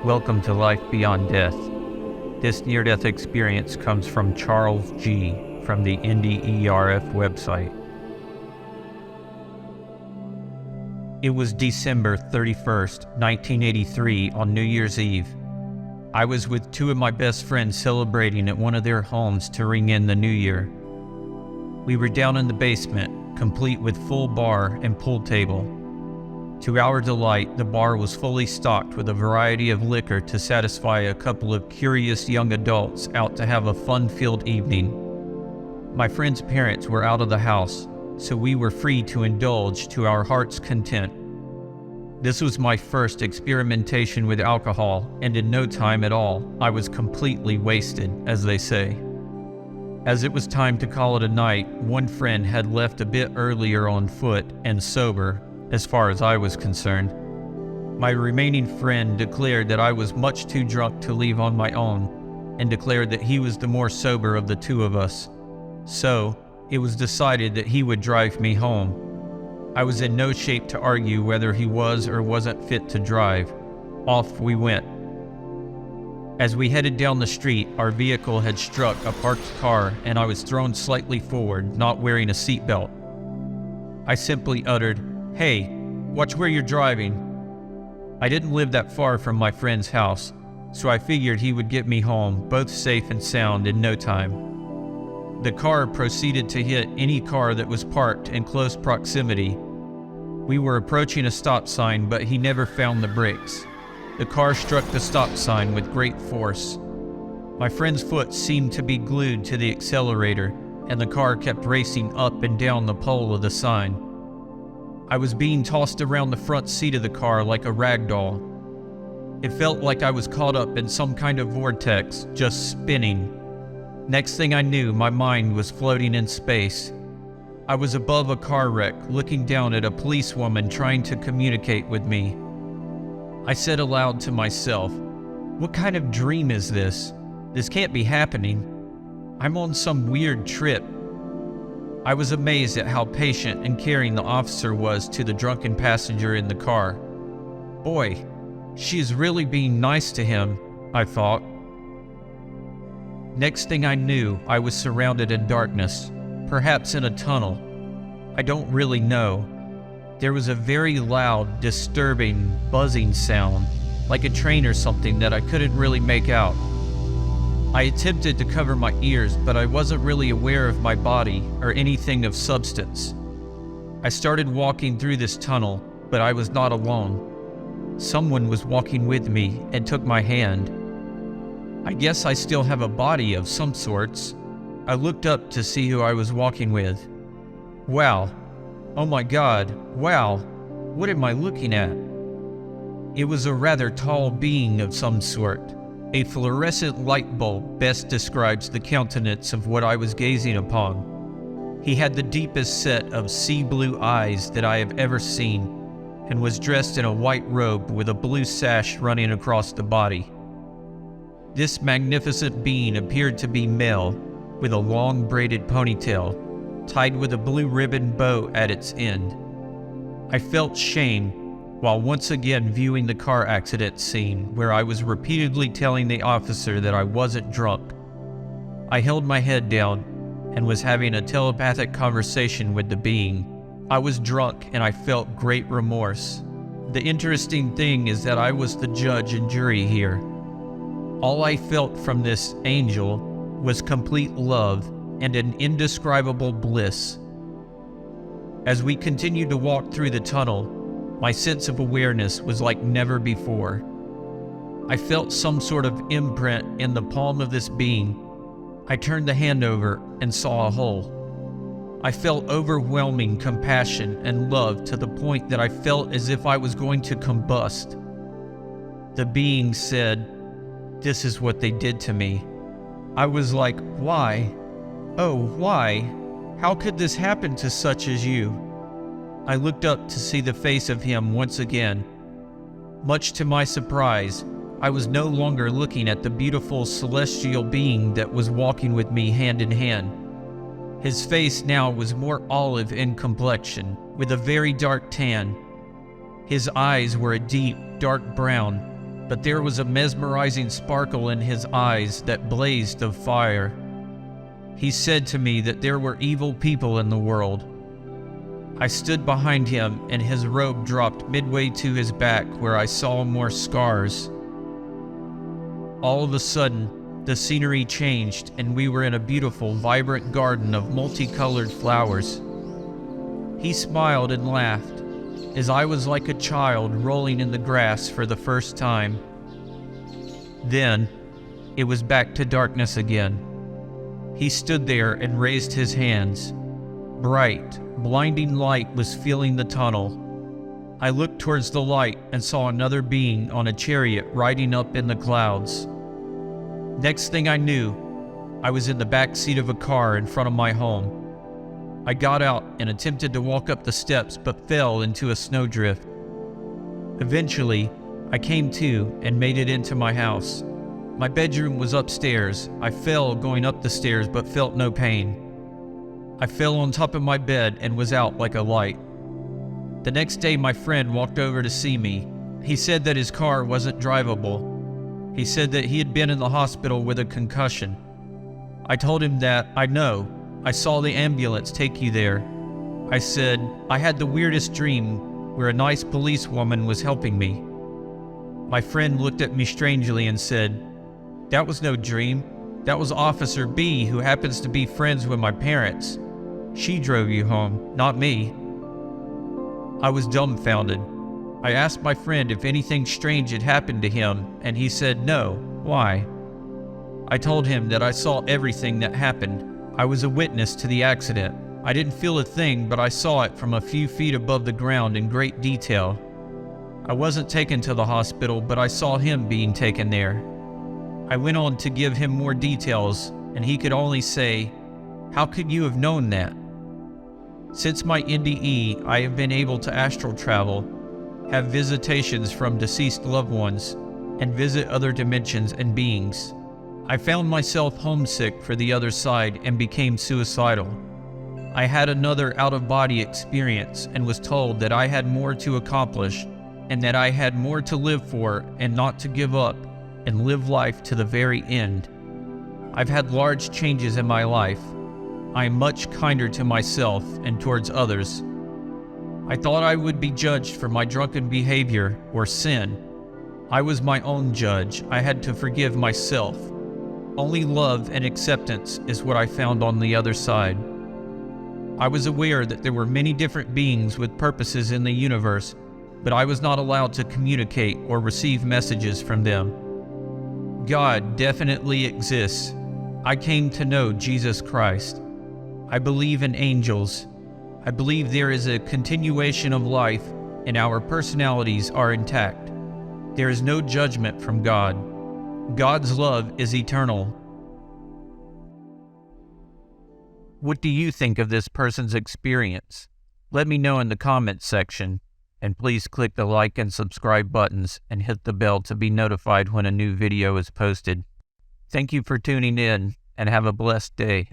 Welcome to Life Beyond Death. This near-death experience comes from Charles G. from the NDE website. It was December 31st, 1983 on New Year's Eve. I was with two of my best friends celebrating at one of their homes to ring in the new year. We were down in the basement, complete with full bar and pool table. To our delight, the bar was fully stocked with a variety of liquor to satisfy a couple of curious young adults out to have a fun-filled evening. My friend's parents were out of the house, so we were free to indulge to our heart's content. This was my first experimentation with alcohol, and in no time at all, I was completely wasted, as they say. As it was time to call it a night, one friend had left a bit earlier on foot and sober, as far as I was concerned. My remaining friend declared that I was much too drunk to leave on my own, and declared that he was the more sober of the two of us. So, it was decided that he would drive me home. I was in no shape to argue whether he was or wasn't fit to drive. Off we went. As we headed down the street, our vehicle had struck a parked car and I was thrown slightly forward, not wearing a seatbelt. I simply uttered, "Hey, watch where you're driving." I didn't live that far from my friend's house, so I figured he would get me home, both safe and sound, in no time. The car proceeded to hit any car that was parked in close proximity. We were approaching a stop sign, but he never found the brakes. The car struck the stop sign with great force. My friend's foot seemed to be glued to the accelerator, and the car kept racing up and down the pole of the sign. I was being tossed around the front seat of the car like a rag doll. It felt like I was caught up in some kind of vortex, just spinning. Next thing I knew, my mind was floating in space. I was above a car wreck, looking down at a policewoman trying to communicate with me. I said aloud to myself, "What kind of dream is this? This can't be happening. I'm on some weird trip." I was amazed at how patient and caring the officer was to the drunken passenger in the car. Boy, she is really being nice to him, I thought. Next thing I knew, I was surrounded in darkness, perhaps in a tunnel. I don't really know. There was a very loud, disturbing, buzzing sound, like a train or something that I couldn't really make out. I attempted to cover my ears, but I wasn't really aware of my body or anything of substance. I started walking through this tunnel, but I was not alone. Someone was walking with me and took my hand. I guess I still have a body of some sorts. I looked up to see who I was walking with. Wow. Oh my God. Wow. What am I looking at? It was a rather tall being of some sort. A fluorescent light bulb best describes the countenance of what I was gazing upon. He had the deepest set of sea blue eyes that I have ever seen, and was dressed in a white robe with a blue sash running across the body. This magnificent being appeared to be male, with a long braided ponytail, tied with a blue ribbon bow at its end. I felt shame while once again viewing the car accident scene where I was repeatedly telling the officer that I wasn't drunk. I held my head down and was having a telepathic conversation with the being. I was drunk and I felt great remorse. The interesting thing is that I was the judge and jury here. All I felt from this angel was complete love and an indescribable bliss. As we continued to walk through the tunnel, my sense of awareness was like never before. I felt some sort of imprint in the palm of this being. I turned the hand over and saw a hole. I felt overwhelming compassion and love to the point that I felt as if I was going to combust. The being said, "This is what they did to me." I was like, "Why? Oh, why? How could this happen to such as you?" I looked up to see the face of him once again. Much to my surprise, I was no longer looking at the beautiful celestial being that was walking with me hand in hand. His face now was more olive in complexion, with a very dark tan. His eyes were a deep, dark brown, but there was a mesmerizing sparkle in his eyes that blazed of fire. He said to me that there were evil people in the world. I stood behind him, and his robe dropped midway to his back where I saw more scars. All of a sudden, the scenery changed, and we were in a beautiful, vibrant garden of multicolored flowers. He smiled and laughed, as I was like a child rolling in the grass for the first time. Then, it was back to darkness again. He stood there and raised his hands. Bright, blinding light was filling the tunnel. I looked towards the light and saw another being on a chariot riding up in the clouds. Next thing I knew, I was in the back seat of a car in front of my home. I got out and attempted to walk up the steps but fell into a snowdrift. Eventually, I came to and made it into my house. My bedroom was upstairs. I fell going up the stairs but felt no pain. I fell on top of my bed and was out like a light. The next day, my friend walked over to see me. He said that his car wasn't drivable. He said that he had been in the hospital with a concussion. I told him that I know. I saw the ambulance take you there. I said, I had the weirdest dream where a nice policewoman was helping me. My friend looked at me strangely and said, that was no dream. That was Officer B, who happens to be friends with my parents. She drove you home, not me. I was dumbfounded. I asked my friend if anything strange had happened to him, and he said no. Why? I told him that I saw everything that happened. I was a witness to the accident. I didn't feel a thing, but I saw it from a few feet above the ground in great detail. I wasn't taken to the hospital, but I saw him being taken there. I went on to give him more details, and he could only say, how could you have known that? Since my NDE, I have been able to astral travel, have visitations from deceased loved ones, and visit other dimensions and beings. I found myself homesick for the other side and became suicidal. I had another out-of-body experience and was told that I had more to accomplish and that I had more to live for and not to give up and live life to the very end. I've had large changes in my life. I am much kinder to myself and towards others. I thought I would be judged for my drunken behavior or sin. I was my own judge. I had to forgive myself. Only love and acceptance is what I found on the other side. I was aware that there were many different beings with purposes in the universe, but I was not allowed to communicate or receive messages from them. God definitely exists. I came to know Jesus Christ. I believe in angels. I believe there is a continuation of life and our personalities are intact. There is no judgment from God. God's love is eternal. What do you think of this person's experience? Let me know in the comments section, and please click the like and subscribe buttons and hit the bell to be notified when a new video is posted. Thank you for tuning in, and have a blessed day.